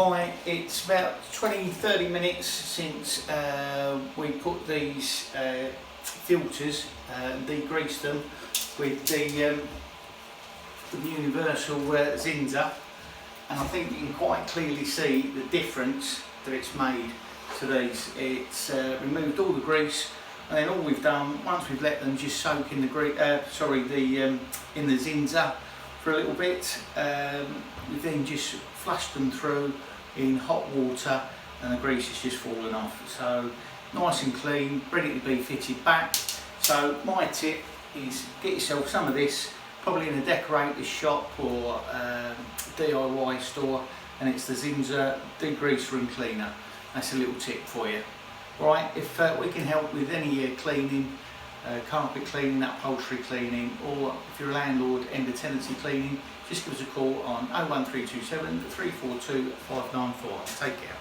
Hi, it's about 20-30 minutes since we put these filters, degreased them with the universal Zinza, and I think you can quite clearly see the difference that it's made to these. It's removed all the grease, and then all we've done, once we've let them just soak in the in the Zinza for a little bit, we've then just flushed them through in hot water, and the grease has just fallen off. So nice and clean, ready to be fitted back. So my tip is get yourself some of this, probably in a decorator's shop or DIY store, and it's the Zinza degreaser and cleaner. That's a little tip for you. Right, if we can help with any cleaning, carpet cleaning, upholstery cleaning, or if you're a landlord, end of tenancy cleaning, just give us a call on 01327 342 594. Take care.